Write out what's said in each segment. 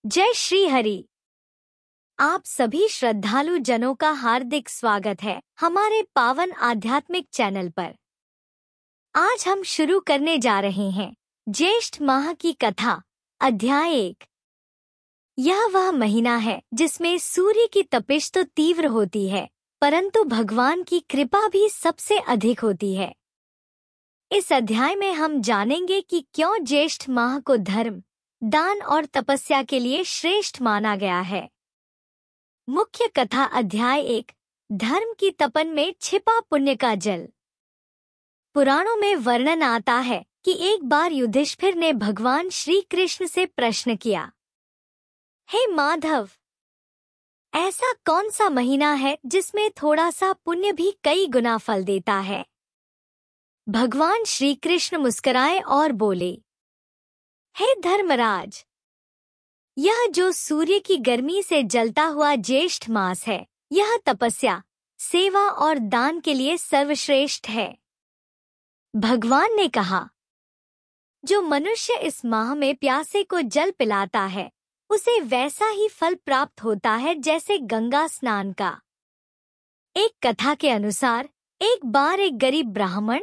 जय श्री हरि। आप सभी श्रद्धालु जनों का हार्दिक स्वागत है हमारे पावन आध्यात्मिक चैनल पर। आज हम शुरू करने जा रहे हैं ज्येष्ठ माह की कथा, अध्याय 1। यह वह महीना है जिसमें सूर्य की तपिश तो तीव्र होती है, परंतु भगवान की कृपा भी सबसे अधिक होती है। इस अध्याय में हम जानेंगे कि क्यों ज्येष्ठ माह को धर्म, दान और तपस्या के लिए श्रेष्ठ माना गया है। मुख्य कथा अध्याय 1। धर्म की तपन में छिपा पुण्य का जल। पुराणों में वर्णन आता है कि एक बार युधिष्ठिर ने भगवान श्री कृष्ण से प्रश्न किया, हे माधव, ऐसा कौन सा महीना है जिसमें थोड़ा सा पुण्य भी कई गुना फल देता है? भगवान श्री कृष्ण मुस्कुराए और बोले, हे धर्मराज, यह जो सूर्य की गर्मी से जलता हुआ ज्येष्ठ मास है, यह तपस्या, सेवा और दान के लिए सर्वश्रेष्ठ है। भगवान ने कहा, जो मनुष्य इस माह में प्यासे को जल पिलाता है, उसे वैसा ही फल प्राप्त होता है जैसे गंगा स्नान का। एक कथा के अनुसार एक बार एक गरीब ब्राह्मण,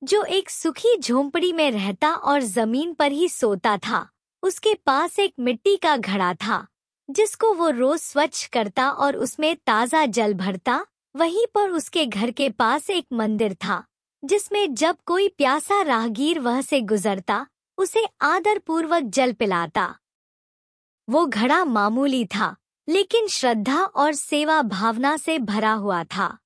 जो एक सुखी झोंपड़ी में रहता और जमीन पर ही सोता था, उसके पास एक मिट्टी का घड़ा था जिसको वो रोज स्वच्छ करता और उसमें ताज़ा जल भरता। वहीं पर उसके घर के पास एक मंदिर था जिसमें जब कोई प्यासा राहगीर वह से गुजरता, उसे आदर पूर्वक जल पिलाता। वो घड़ा मामूली था, लेकिन श्रद्धा और सेवा भावना से भरा हुआ था।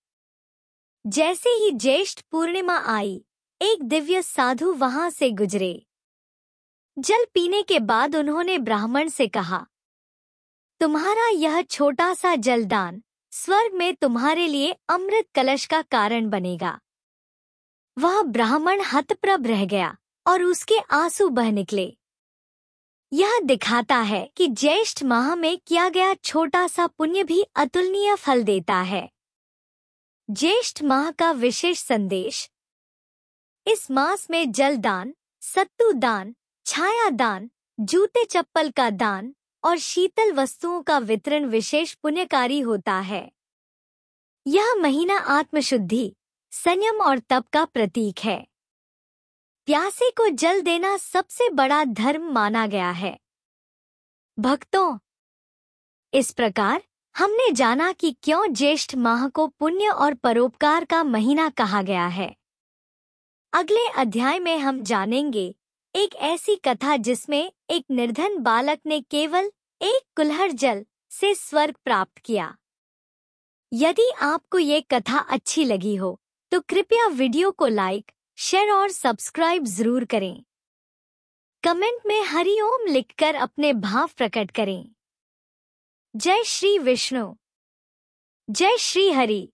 जैसे ही ज्येष्ठ पूर्णिमा आई, एक दिव्य साधु वहां से गुजरे। जल पीने के बाद उन्होंने ब्राह्मण से कहा, तुम्हारा यह छोटा सा जलदान स्वर्ग में तुम्हारे लिए अमृत कलश का कारण बनेगा। वह ब्राह्मण हतप्रभ रह गया और उसके आंसू बह निकले। यह दिखाता है कि ज्येष्ठ माह में किया गया छोटा सा पुण्य भी अतुलनीय फल देता है। ज्येष्ठ माह का विशेष संदेश। इस मास में जल दान, सत्तू दान, छाया दान, जूते चप्पल का दान और शीतल वस्तुओं का वितरण विशेष पुण्यकारी होता है। यह महीना आत्मशुद्धि, संयम और तप का प्रतीक है। प्यासे को जल देना सबसे बड़ा धर्म माना गया है। भक्तों, इस प्रकार हमने जाना कि क्यों ज्येष्ठ माह को पुण्य और परोपकार का महीना कहा गया है। अगले अध्याय में हम जानेंगे एक ऐसी कथा जिसमें एक निर्धन बालक ने केवल एक कुल्हड़ जल से स्वर्ग प्राप्त किया। यदि आपको ये कथा अच्छी लगी हो तो कृपया वीडियो को लाइक, शेयर और सब्सक्राइब जरूर करें। कमेंट में हरि ओम लिखकर अपने भाव प्रकट करें। जय श्री विष्णु। जय श्री हरि।